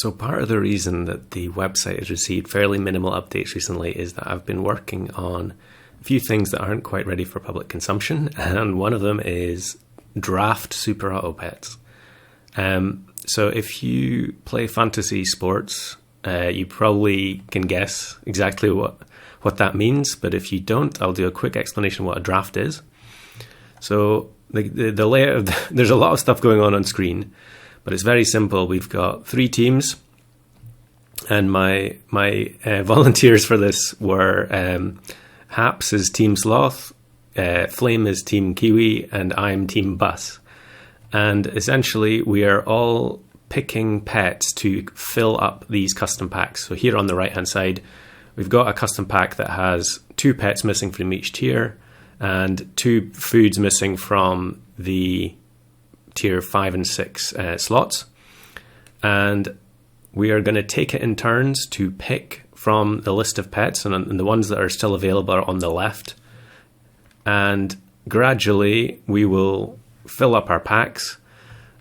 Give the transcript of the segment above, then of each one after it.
So part of the reason that the website has received fairly minimal updates recently is that I've been working on a few things that aren't quite ready for public consumption, and one of them is draft super auto pets. So if you play fantasy sports, you probably can guess exactly what that means, but if you don't, I'll do a quick explanation of what a draft is. So the layout of there's a lot of stuff going on screen, but it's very simple. We've got 3 teams, and my volunteers for this were Haps is Team Sloth, Flame is Team Kiwi, and I'm Team Bus. And essentially, we are all picking pets to fill up these custom packs. So here on the right-hand side, we've got a custom pack that has 2 pets missing from each tier and 2 foods missing from the tier 5 and 6 slots. And we are going to take it in turns to pick from the list of pets, and the ones that are still available are on the left. And gradually we will fill up our packs.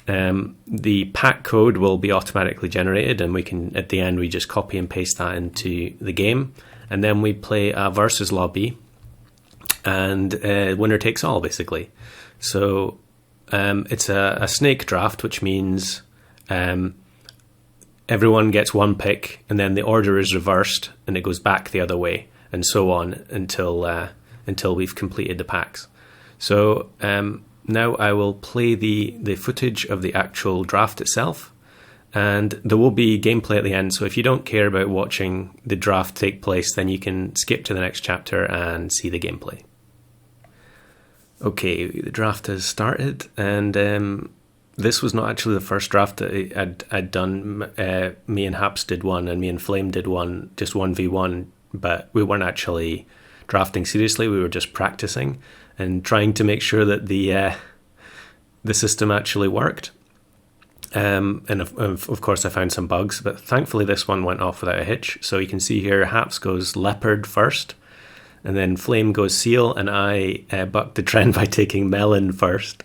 The pack code will be automatically generated, and we can, at the end, we just copy and paste that into the game. And then we play a versus lobby, and winner takes all, basically. So it's a snake draft, which means everyone gets 1 pick, and then the order is reversed, and it goes back the other way, and so on until we've completed the packs. So now I will play the footage of the actual draft itself, and there will be gameplay at the end. So if you don't care about watching the draft take place, then you can skip to the next chapter and see the gameplay. Okay, the draft has started, and this was not actually the first draft that I'd done. Me and Haps did one, and me and Flame did one, just 1v1, but we weren't actually drafting seriously. We were just practicing and trying to make sure that the system actually worked. And of course I found some bugs, but thankfully this one went off without a hitch. So you can see here Haps goes leopard first, and then Flame goes seal, and I bucked the trend by taking melon first.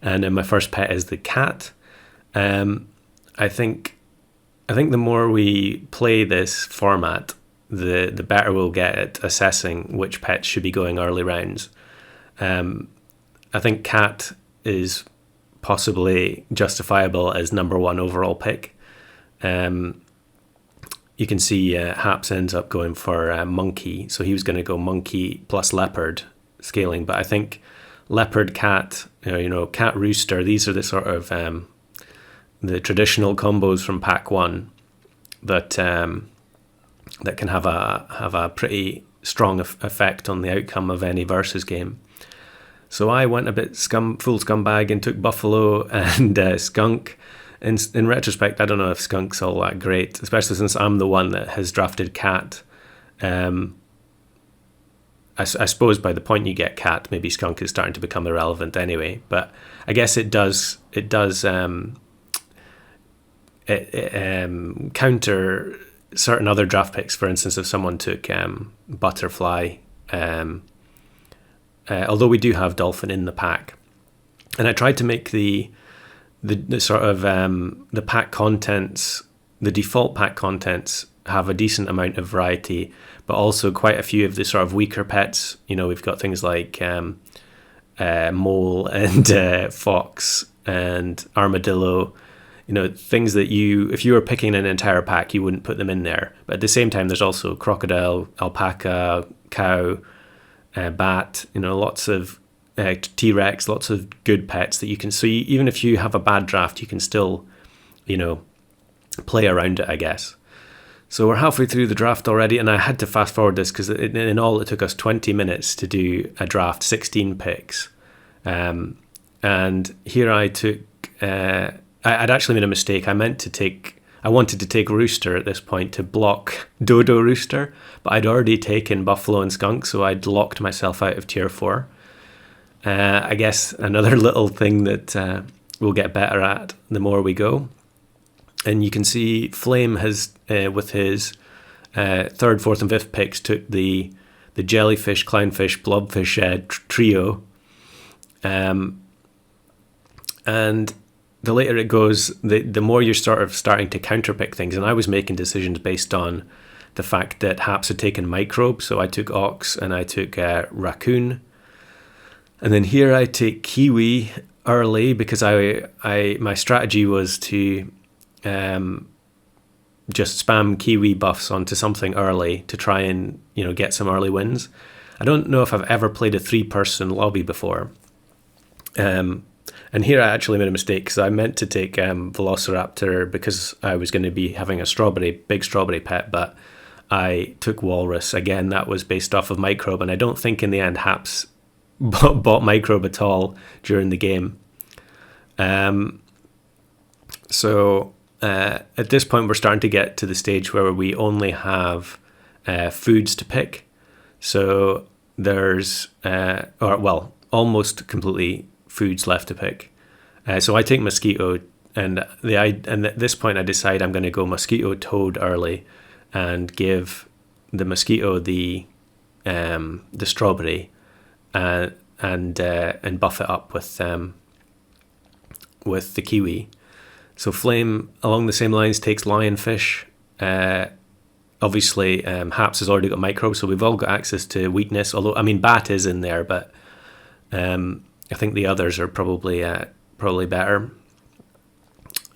And then my first pet is the cat. I think the more we play this format, the better we'll get at assessing which pets should be going early rounds. I think cat is possibly justifiable as number 1 overall pick. You can see Haps ends up going for monkey, so he was going to go monkey plus leopard scaling, but I think leopard, cat, cat rooster, these are the sort of the traditional combos from pack 1 that can have a pretty strong effect on the outcome of any versus game. So I went a bit full scumbag and took buffalo and skunk. In retrospect, I don't know if skunk's all that great, especially since I'm the one that has drafted cat. I suppose by the point you get cat, maybe skunk is starting to become irrelevant anyway. But I guess it does counter certain other draft picks. For instance, if someone took butterfly, although we do have dolphin in the pack, and I tried to make the sort of the pack contents, the default pack contents, have a decent amount of variety, but also quite a few of the sort of weaker pets. We've got things like mole and fox and armadillo. Things that if you were picking an entire pack, you wouldn't put them in there. But at the same time, there's also crocodile, alpaca, cow, bat. Lots of T-Rex, lots of good pets that you can. So even if you have a bad draft, you can still, play around it, I guess. So we're halfway through the draft already, and I had to fast forward this because in all it took us 20 minutes to do a draft, 16 picks. And here I took, I'd actually made a mistake. I wanted to take rooster at this point to block dodo rooster, but I'd already taken buffalo and skunk, so I'd locked myself out of tier 4. I guess another little thing that we'll get better at the more we go. And you can see Flame has, with his 3rd, 4th, and 5th picks, took the jellyfish, clownfish, blobfish trio. And the later it goes, the more you're sort of starting to counterpick things. And I was making decisions based on the fact that Haps had taken microbe. So I took ox and I took raccoon. And then here I take kiwi early because my strategy was to just spam kiwi buffs onto something early to try and, get some early wins. I don't know if I've ever played a 3-person lobby before. And here I actually made a mistake because I meant to take Velociraptor because I was going to be having a big strawberry pet, but I took Walrus. Again, that was based off of Microbe, and I don't think in the end Haps bought Microbe at all during the game. So at this point, we're starting to get to the stage where we only have foods to pick. So there's, almost completely foods left to pick. So I take mosquito, and at this point I decide I'm going to go mosquito toad early, and give the mosquito the strawberry, and buff it up with the kiwi. So Flame, along the same lines, takes lionfish. Obviously, Haps has already got microbes, so we've all got access to weakness. Although, Bat is in there, but I think the others are probably better.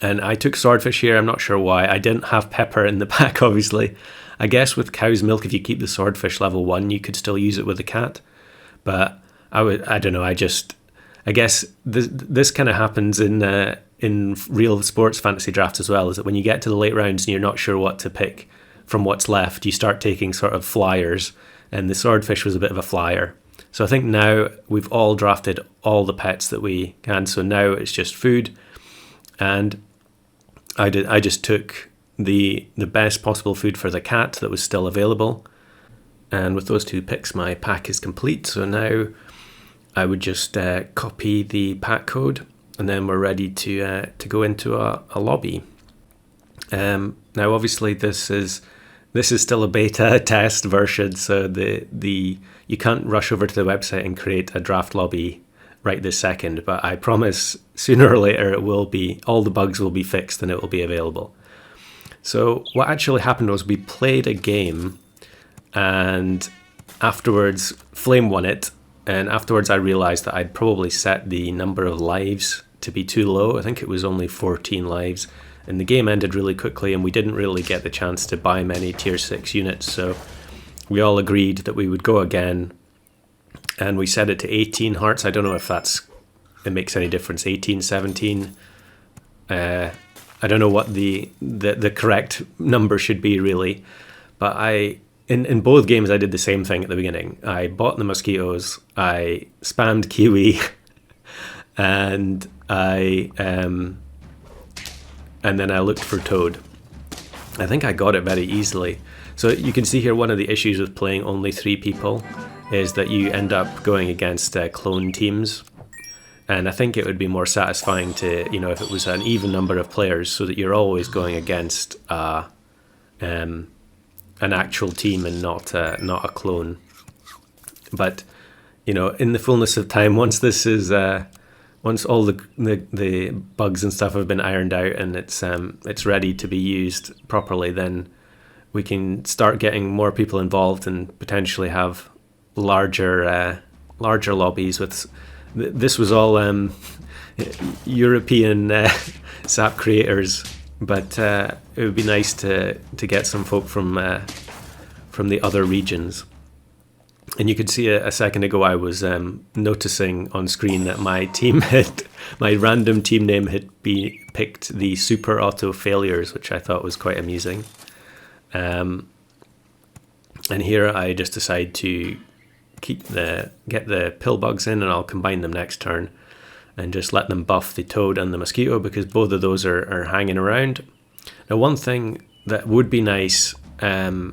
And I took swordfish here. I'm not sure why. I didn't have pepper in the pack, obviously. I guess with cow's milk, if you keep the swordfish level 1, you could still use it with the cat. But I don't know. I guess this kind of happens in real sports fantasy drafts as well, is that when you get to the late rounds and you're not sure what to pick from what's left, you start taking sort of flyers, and the swordfish was a bit of a flyer. So I think now we've all drafted all the pets that we can, so now it's just food. And I just took the best possible food for the cat that was still available. And with those 2 picks, my pack is complete. So now I would just copy the pack code, and then we're ready to go into a lobby. Now, obviously, this is still a beta test version, so you can't rush over to the website and create a draft lobby right this second. But I promise sooner or later all the bugs will be fixed and it will be available. So what actually happened was we played a game, and afterwards Flame won it. And afterwards I realized that I'd probably set the number of lives to be too low. I think it was only 14 lives. And the game ended really quickly, and we didn't really get the chance to buy many tier 6 units. So we all agreed that we would go again, and we set it to 18 hearts. I don't know if it makes any difference. 18, 17. I don't know what the correct number should be, really. But in both games I did the same thing at the beginning. I bought the mosquitoes, I spammed kiwi, and then I looked for toad. I think I got it very easily. So you can see here one of the issues with playing only 3 people is that you end up going against clone teams. And I think it would be more satisfying to, if it was an even number of players, so that you're always going against an actual team and not a clone. But, in the fullness of time, once all the bugs and stuff have been ironed out and it's ready to be used properly, then we can start getting more people involved and potentially have larger lobbies. This was all European SAP creators, but it would be nice to get some folk from the other regions. And you could see a second ago I was noticing on screen that my random team name had been picked the Super Auto Failures, which I thought was quite amusing. And here I just decide to get the pill bugs in, and I'll combine them next turn and just let them buff the toad and the mosquito, because both of those are hanging around. Now, one thing that would be nice, I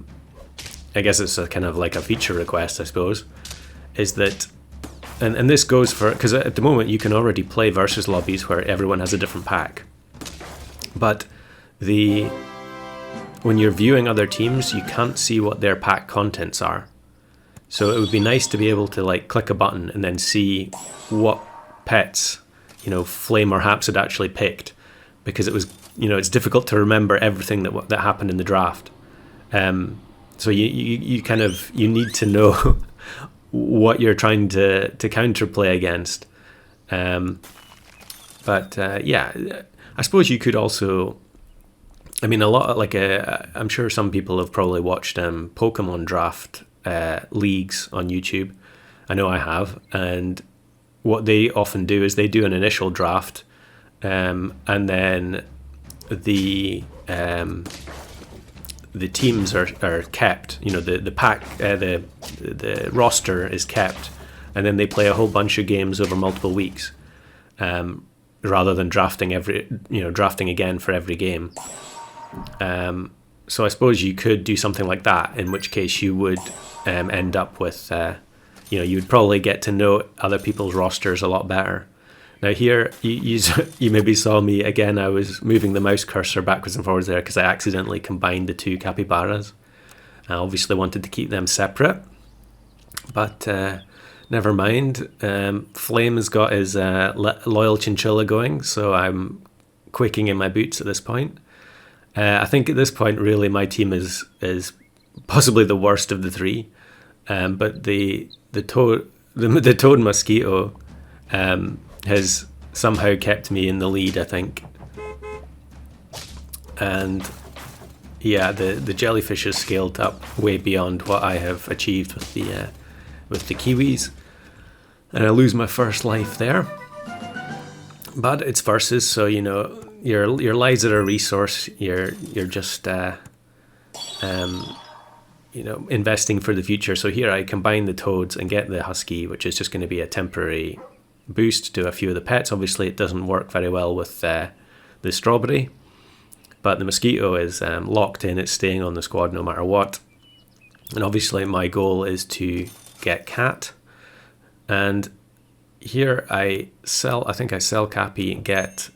guess it's a kind of like a feature request, I suppose, is that, and this goes for, because at the moment you can already play versus lobbies where everyone has a different pack, but when you're viewing other teams, you can't see what their pack contents are. So it would be nice to be able to click a button and then see what pets Flame or Haps had actually picked, because it was, it's difficult to remember everything that happened in the draft. So you kind of, you need to know what you're trying to counterplay against. But I suppose you could also, a lot, like, I'm sure some people have probably watched Pokemon draft leagues on YouTube. I know I have. And what they often do is they do an initial draft, and then the teams are kept. The pack, the roster is kept, and then they play a whole bunch of games over multiple weeks, rather than drafting again for every game. So I suppose you could do something like that, in which case you would end up with, you'd probably get to know other people's rosters a lot better. Now here, you maybe saw me again, I was moving the mouse cursor backwards and forwards there because I accidentally combined the two capybaras. I obviously wanted to keep them separate, but never mind. Flame has got his loyal chinchilla going, so I'm quaking in my boots at this point. I think at this point, really, my team is possibly the worst of the three. But the toad mosquito has somehow kept me in the lead, I think. And yeah, the jellyfish has scaled up way beyond what I have achieved with the kiwis, and I lose my first life there. But it's versus, so your lives are a resource. You're just investing for the future. So here I combine the toads and get the husky, which is just going to be a temporary boost to a few of the pets. Obviously, it doesn't work very well with the strawberry, but the mosquito is locked in. It's staying on the squad no matter what. And obviously, my goal is to get cat. And here I sell Cappy and get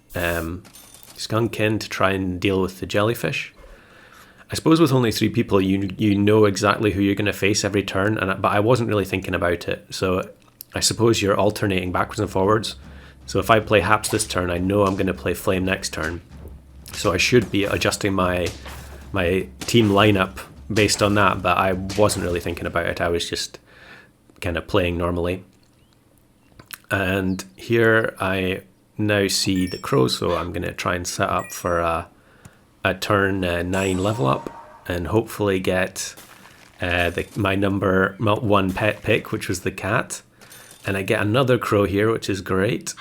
Skunk in to try and deal with the jellyfish. I suppose with only 3 people, you know exactly who you're going to face every turn, but I wasn't really thinking about it. So I suppose you're alternating backwards and forwards. So if I play Haps this turn, I know I'm going to play Flame next turn. So I should be adjusting my team lineup based on that, but I wasn't really thinking about it. I was just kind of playing normally. And here I now see the crow, so I'm going to try and set up for a turn 9 level up, and hopefully get my number 1 pet pick, which was the cat. And I get another crow here, which is great,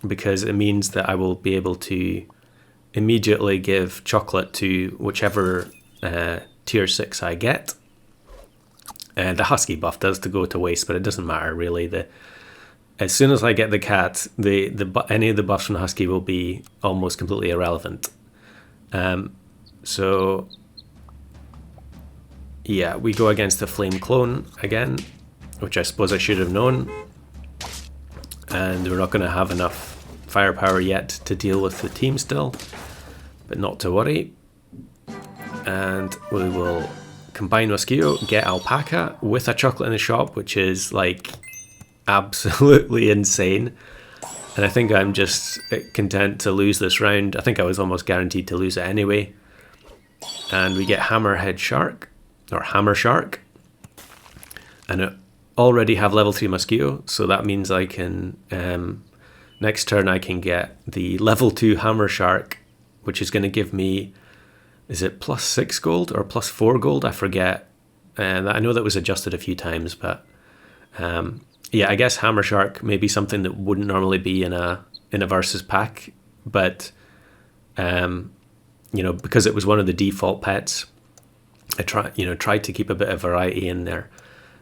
because it means that I will be able to immediately give chocolate to whichever tier 6 I get. The husky buff does to go to waste, but it doesn't matter really. As soon as I get the cat, any of the buffs from the husky will be almost completely irrelevant. So yeah, we go against the flame clone again, which I suppose I should have known. And we're not going to have enough firepower yet to deal with the team still, but not to worry. And we will combine mosquito, get alpaca with a chocolate in the shop, which is like absolutely insane. And I think I'm just content to lose this round. I think I was almost guaranteed to lose it anyway. And we get hammerhead shark, or hammer shark. And I already have level 3 mosquito, so that means I can, next turn I can get the level 2 hammer shark, which is going to give me, is it plus 6 gold or plus 4 gold? I forget. I know that was adjusted a few times, but yeah, I guess hammer shark may be something that wouldn't normally be in a versus pack, but because it was one of the default pets, I tried to keep a bit of variety in there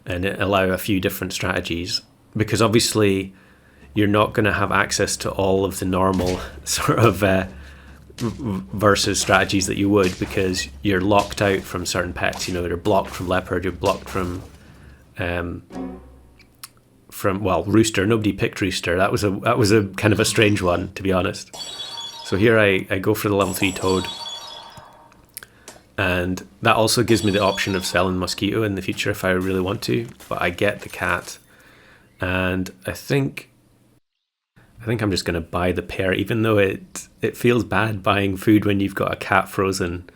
and allow a few different strategies, because obviously you're not going to have access to all of the normal sort of versus strategies that you would, because you're locked out from certain pets. You're blocked from leopard, you're blocked from rooster. Nobody picked rooster. That was a kind of a strange one, to be honest. So here I go for the level 3 toad, and that also gives me the option of selling mosquito in the future if I really want to, but I get the cat. And I think I think I'm just going to buy the pear, even though it feels bad buying food when you've got a cat frozen.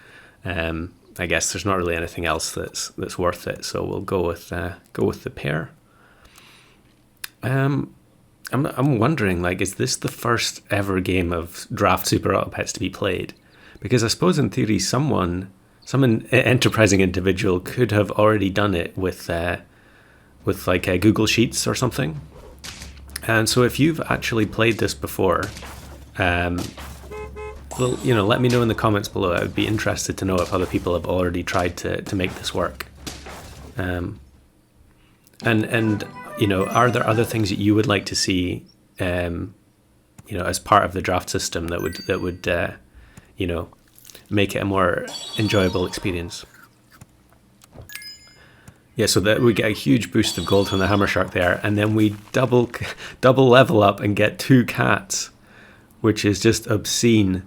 I guess there's not really anything else that's worth it, so we'll go with the pear. I'm wondering, like, is this the first ever game of Draft Super Auto Pets to be played? Because I suppose in theory some enterprising individual could have already done it with like Google Sheets or something. And so if you've actually played this before, well, let me know in the comments below. I would be interested to know if other people have already tried to make this work. And are there other things that you would like to see, as part of the draft system that would make it a more enjoyable experience? Yeah, so that we get a huge boost of gold from the Hammer Shark there, and then we double level up and get 2 cats, which is just obscene.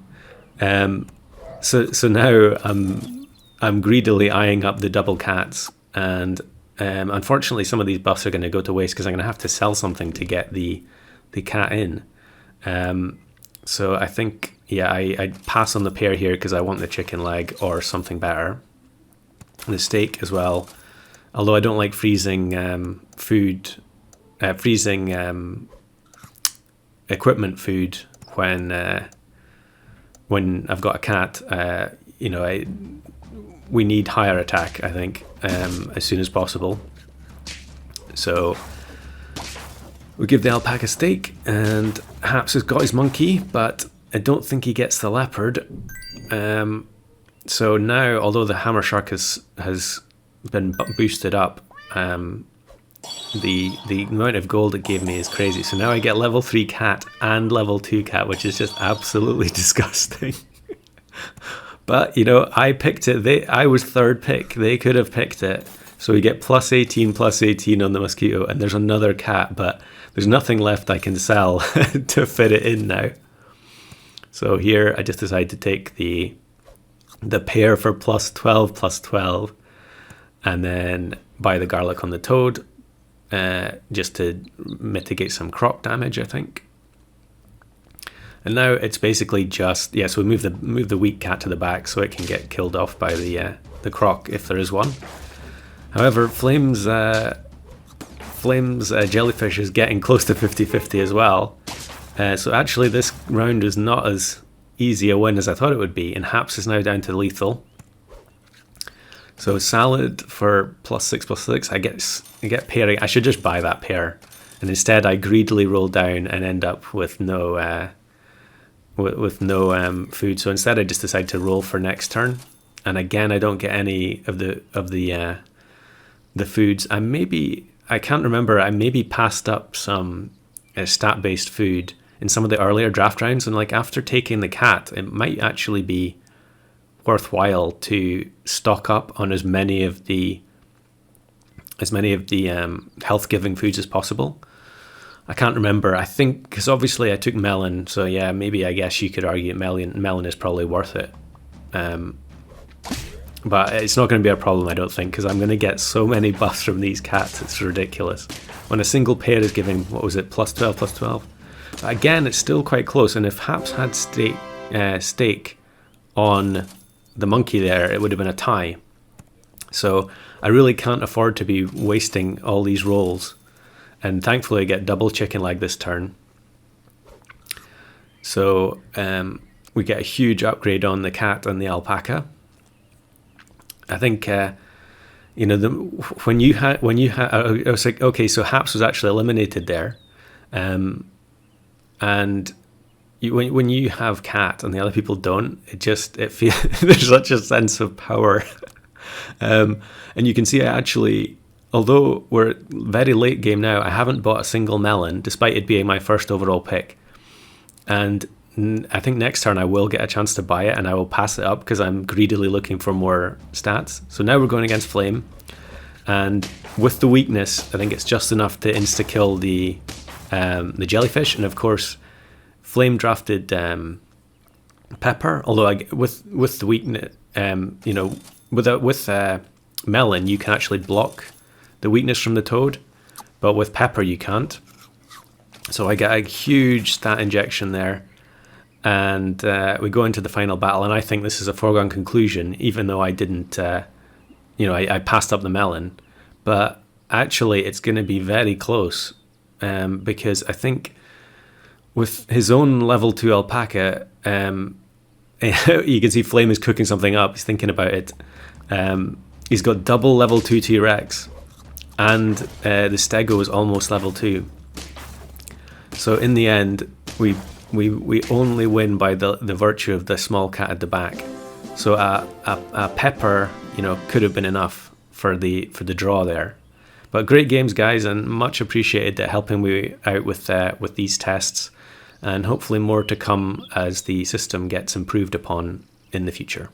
So now I'm greedily eyeing up the double cats, and unfortunately some of these buffs are going to go to waste because I'm going to have to sell something to get the cat in. So I think, I'd pass on the pear here because I want the chicken leg or something better. The steak as well. Although I don't like freezing equipment food when I've got a cat. We need higher attack, I think, as soon as possible. So we give the alpaca steak, and Haps has got his monkey, but I don't think he gets the leopard. So now, although the Hammer Shark has been boosted up, the amount of gold it gave me is crazy. So now I get level 3 cat and level 2 cat, which is just absolutely disgusting. But I picked it. I was third pick. They could have picked it. So we get plus 18 on the mosquito, and there's another cat, but there's nothing left I can sell to fit it in now. So here I just decided to take the pear for plus 12, and then buy the garlic on the toad, just to mitigate some croc damage, I think. And now it's basically just, so we move the weak cat to the back so it can get killed off by the croc if there is one. However, Flame's jellyfish is getting close to 50-50 as well. So actually this round is not as easy a win as I thought it would be, and Haps is now down to lethal. So salad for plus 6, I get pear. I should just buy that pear, and instead I greedily roll down and end up with no food. So instead I just decide to roll for next turn, and again I don't get any of the foods. I can't remember. I maybe passed up some stat based food in some of the earlier draft rounds, and like after taking the cat, it might actually be worthwhile to stock up on as many of the health giving foods as possible. I can't remember. I think because obviously I took melon, so yeah, maybe I guess you could argue melon is probably worth it. But it's not going to be a problem, I don't think, because I'm going to get so many buffs from these cats. It's ridiculous. When a single pair is giving, what was it, plus 12. But again, it's still quite close. And if Haps had steak on the monkey there, it would have been a tie. So I really can't afford to be wasting all these rolls. And thankfully I get double chicken leg this turn. So we get a huge upgrade on the cat and the alpaca. I think when you had I was like, okay, so Haps was actually eliminated there, and when you have cat and the other people don't, it feels there's such a sense of power. And you can see I actually, although we're very late game now, I haven't bought a single melon despite it being my first overall pick. And I think next turn I will get a chance to buy it, and I will pass it up because I'm greedily looking for more stats. So now we're going against Flame, and with the weakness, I think it's just enough to insta kill the jellyfish. And of course, Flame drafted Pepper. Although with the weakness, with Melon, you can actually block the weakness from the Toad, but with Pepper you can't. So I get a huge stat injection there, and we go into the final battle, and I think this is a foregone conclusion, even though I didn't, I passed up the melon. But actually, it's going to be very close, because I think with his own level 2 alpaca, you can see Flame is cooking something up. He's thinking about it. He's got double level 2 T-Rex, and the Stego is almost level 2. So in the end, we only win by the virtue of the small cat at the back. So a pepper, could have been enough for the draw there. But great games, guys, and much appreciated helping me out with these tests, and hopefully more to come as the system gets improved upon in the future.